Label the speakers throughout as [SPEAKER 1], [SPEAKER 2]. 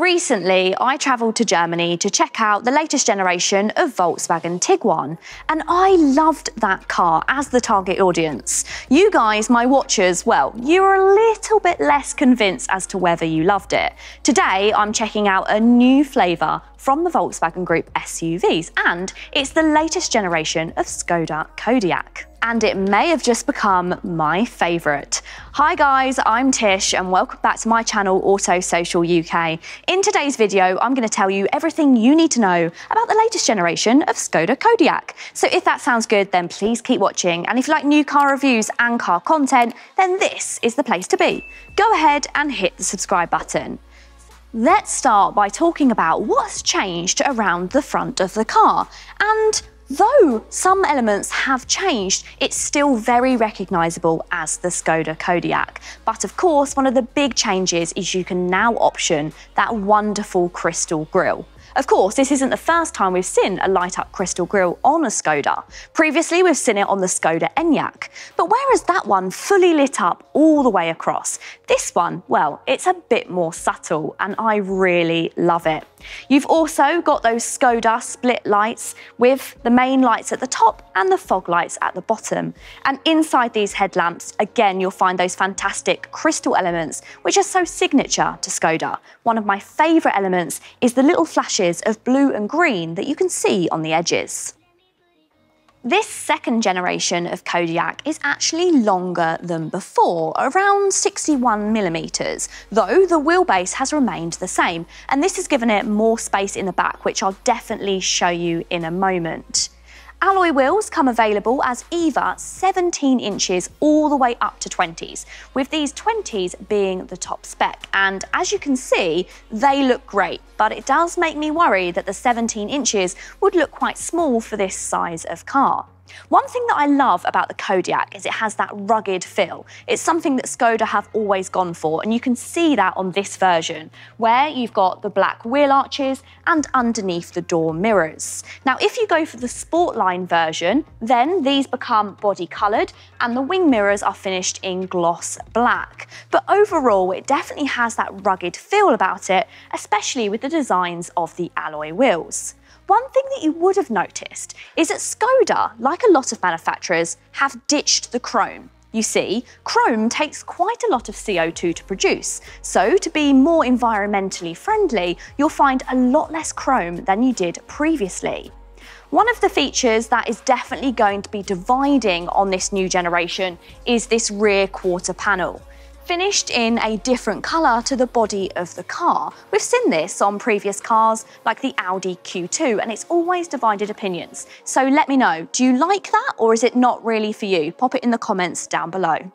[SPEAKER 1] Recently, I travelled to Germany to check out the latest generation of Volkswagen Tiguan, and I loved that car as the target audience. You guys, my watchers, well, you were a little bit less convinced as to whether you loved it. Today, I'm checking out a new flavour from the Volkswagen Group SUVs, and it's the latest generation of Skoda Kodiaq. And it may have just become my favourite. Hi guys, I'm Tish and welcome back to my channel Auto Social UK. In today's video, I'm going to tell you everything you need to know about the latest generation of Skoda Kodiaq. So if that sounds good, then please keep watching. And if you like new car reviews and car content, then this is the place to be. Go ahead and hit the subscribe button. Let's start by talking about what's changed around the front of the car. And though some elements have changed, it's still very recognisable as the Skoda Kodiaq. But of course, one of the big changes is you can now option that wonderful crystal grille. Of course, this isn't the first time we've seen a light-up crystal grille on a Skoda. Previously, we've seen it on the Skoda Enyaq. But whereas that one fully lit up all the way across, this one, well, it's a bit more subtle, and I really love it. You've also got those Skoda split lights with the main lights at the top and the fog lights at the bottom. And inside these headlamps, again, you'll find those fantastic crystal elements, which are so signature to Skoda. One of my favourite elements is the little flashes of blue and green that you can see on the edges. This second generation of Kodiaq is actually longer than before, around 61mm, though the wheelbase has remained the same, and this has given it more space in the back, which I'll definitely show you in a moment. Alloy wheels come available as either 17 inches all the way up to 20s, with these 20s being the top spec. And as you can see, they look great, but it does make me worry that the 17 inches would look quite small for this size of car. One thing that I love about the Kodiaq is it has that rugged feel. It's something that Skoda have always gone for, and you can see that on this version, where you've got the black wheel arches and underneath the door mirrors. Now, if you go for the Sportline version, then these become body coloured and the wing mirrors are finished in gloss black. But overall, it definitely has that rugged feel about it, especially with the designs of the alloy wheels. One thing that you would have noticed is that Skoda, like a lot of manufacturers, have ditched the chrome. You see, chrome takes quite a lot of CO2 to produce, so to be more environmentally friendly, you'll find a lot less chrome than you did previously. One of the features that is definitely going to be dividing on this new generation is this rear quarter panel. Finished in a different colour to the body of the car. We've seen this on previous cars like the Audi Q2, and it's always divided opinions. So let me know, do you like that or is it not really for you? Pop it in the comments down below.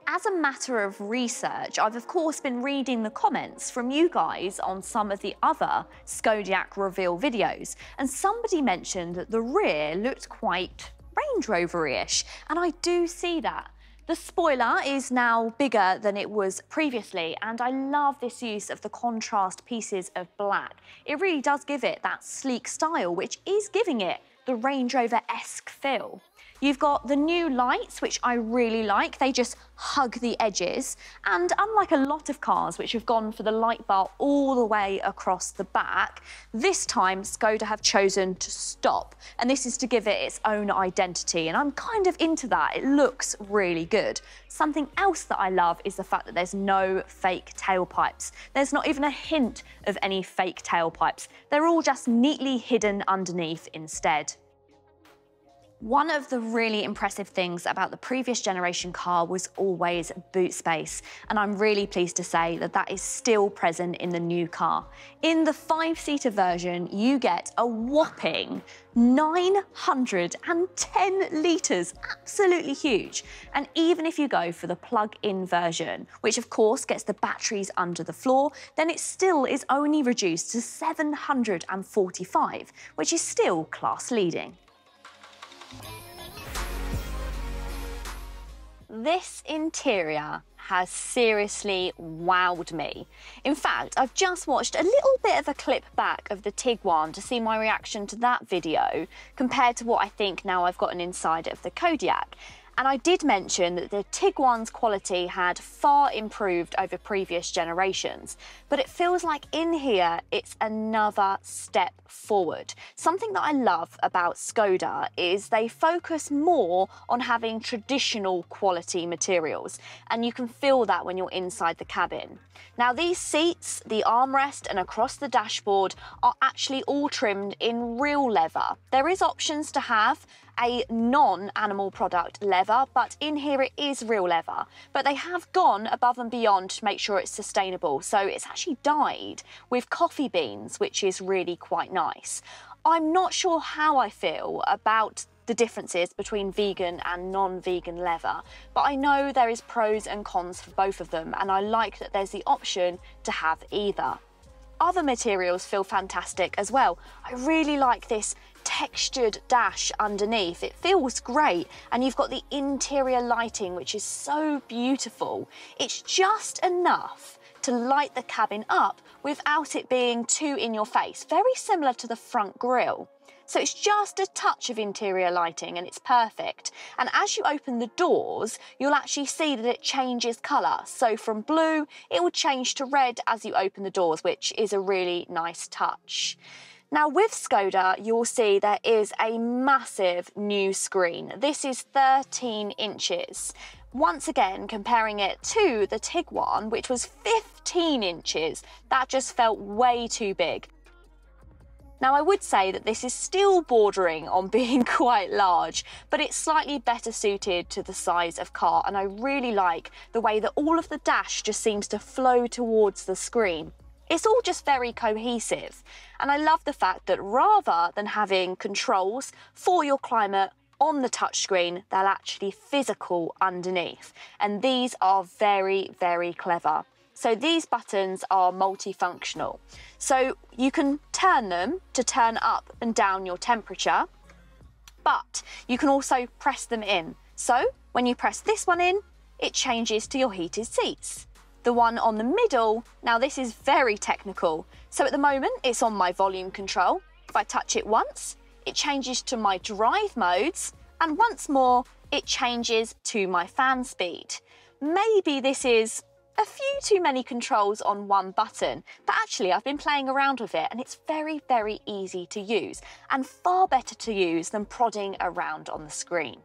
[SPEAKER 1] As a matter of research, I've of course been reading the comments from you guys on some of the other Kodiaq reveal videos, and somebody mentioned that the rear looked quite Range Rover-ish, and I do see that. The spoiler is now bigger than it was previously, and I love this use of the contrast pieces of black. It really does give it that sleek style, which is giving it the Range Rover-esque feel. You've got the new lights, which I really like. They just hug the edges. And unlike a lot of cars which have gone for the light bar all the way across the back, this time Skoda have chosen to stop. And this is to give it its own identity. And I'm kind of into that. It looks really good. Something else that I love is the fact that there's no fake tailpipes. There's not even a hint of any fake tailpipes. They're all just neatly hidden underneath instead. One of the really impressive things about the previous generation car was always boot space, and I'm really pleased to say that that is still present in the new car. In the 5-seater version, you get a whopping 910 litres, absolutely huge. And even if you go for the plug-in version, which of course gets the batteries under the floor, then it still is only reduced to 745, which is still class-leading. This interior has seriously wowed me. In fact, I've just watched a little bit of a clip back of the Tiguan to see my reaction to that video compared to what I think now I've gotten inside of the Kodiaq. And I did mention that the Tiguan's quality had far improved over previous generations, but it feels like in here it's another step forward. Something that I love about Skoda is they focus more on having traditional quality materials, and you can feel that when you're inside the cabin. Now these seats, the armrest and across the dashboard are actually all trimmed in real leather. There is options to have a non-animal product leather, but in here it is real leather. But they have gone above and beyond to make sure it's sustainable. So it's actually dyed with coffee beans, which is really quite nice. I'm not sure how I feel about the differences between vegan and non-vegan leather, but I know there is pros and cons for both of them, and I like that there's the option to have either. Other materials feel fantastic as well. I really like this textured dash underneath. It feels great, and you've got the interior lighting, which is so beautiful. It's just enough to light the cabin up without it being too in your face, very similar to the front grille. So it's just a touch of interior lighting and it's perfect. And as you open the doors, you'll actually see that it changes colour. So from blue, it will change to red as you open the doors, which is a really nice touch. Now with Skoda, you'll see there is a massive new screen. This is 13 inches. Once again, comparing it to the Tiguan, which was 15 inches, that just felt way too big. Now I would say that this is still bordering on being quite large, but it's slightly better suited to the size of car, and I really like the way that all of the dash just seems to flow towards the screen. It's all just very cohesive, and I love the fact that rather than having controls for your climate on the touchscreen, they're actually physical underneath, and these are very, very clever. So these buttons are multifunctional. So you can turn them to turn up and down your temperature, but you can also press them in. So when you press this one in, it changes to your heated seats. The one on the middle, now this is very technical. So at the moment it's on my volume control. If I touch it once, it changes to my drive modes, and once more, it changes to my fan speed. Maybe this is a few too many controls on one button, but actually I've been playing around with it and it's very, very easy to use and far better to use than prodding around on the screen.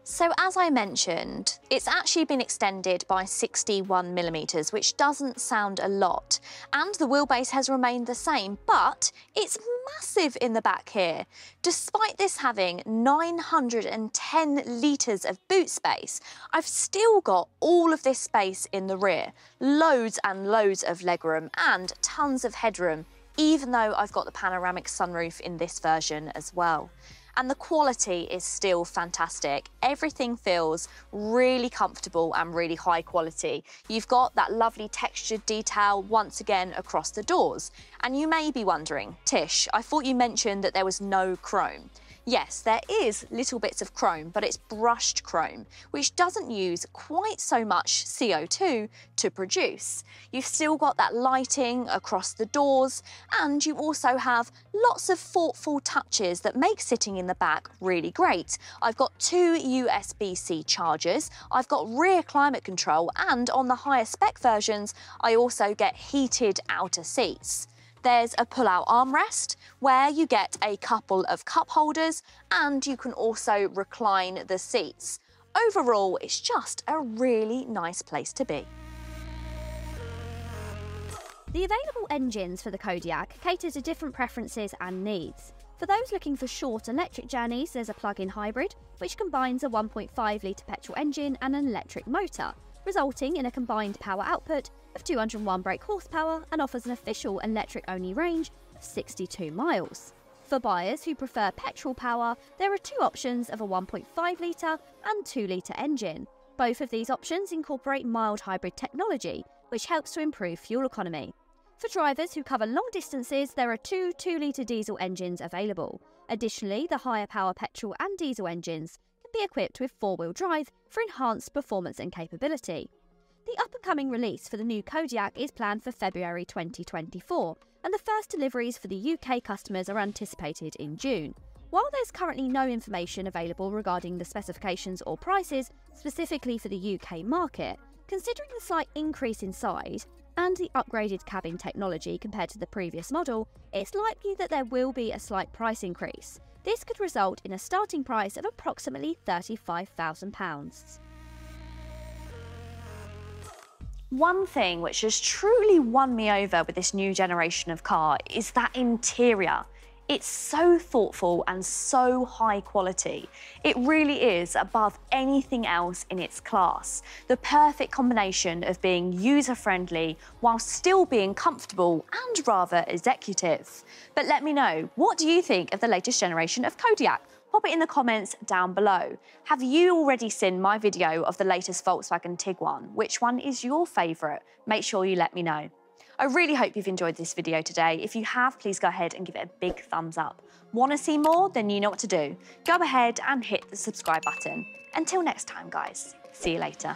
[SPEAKER 1] So as I mentioned, it's actually been extended by 61mm, which doesn't sound a lot, and the wheelbase has remained the same, but it's massive in the back here. Despite this having 910 litres of boot space, I've still got all of this space in the rear, loads and loads of legroom and tons of headroom, even though I've got the panoramic sunroof in this version as well. And the quality is still fantastic. Everything feels really comfortable and really high quality. You've got that lovely textured detail once again across the doors. And you may be wondering, Tish, I thought you mentioned that there was no chrome. Yes, there is little bits of chrome, but it's brushed chrome, which doesn't use quite so much CO2 to produce. You've still got that lighting across the doors, and you also have lots of thoughtful touches that make sitting in the back really great. I've got 2 USB-C chargers, I've got rear climate control, and on the higher spec versions, I also get heated outer seats. There's a pull-out armrest where you get a couple of cup holders, and you can also recline the seats. Overall, it's just a really nice place to be.
[SPEAKER 2] The available engines for the Kodiaq cater to different preferences and needs. For those looking for short electric journeys, there's a plug-in hybrid, which combines a 1.5 litre petrol engine and an electric motor, resulting in a combined power output of 201 brake horsepower and offers an official electric-only range of 62 miles. For buyers who prefer petrol power, there are 2 options of a 1.5 litre and 2 litre engine. Both of these options incorporate mild hybrid technology, which helps to improve fuel economy. For drivers who cover long distances, there are 2 2-litre diesel engines available. Additionally, the higher power petrol and diesel engines can be equipped with 4-wheel drive for enhanced performance and capability. The up-and-coming release for the new Kodiaq is planned for February 2024, and the first deliveries for the UK customers are anticipated in June. While there's currently no information available regarding the specifications or prices specifically for the UK market, considering the slight increase in size and the upgraded cabin technology compared to the previous model, it's likely that there will be a slight price increase. This could result in a starting price of approximately £35,000.
[SPEAKER 1] One thing which has truly won me over with this new generation of car is that interior. It's so thoughtful and so high quality. It really is above anything else in its class. The perfect combination of being user-friendly while still being comfortable and rather executive. But let me know, what do you think of the latest generation of Kodiaq? Pop it in the comments down below. Have you already seen my video of the latest Volkswagen Tiguan? Which one is your favourite? Make sure you let me know. I really hope you've enjoyed this video today. If you have, please go ahead and give it a big thumbs up. Want to see more? Then you know what to do. Go ahead and hit the subscribe button. Until next time, guys. See you later.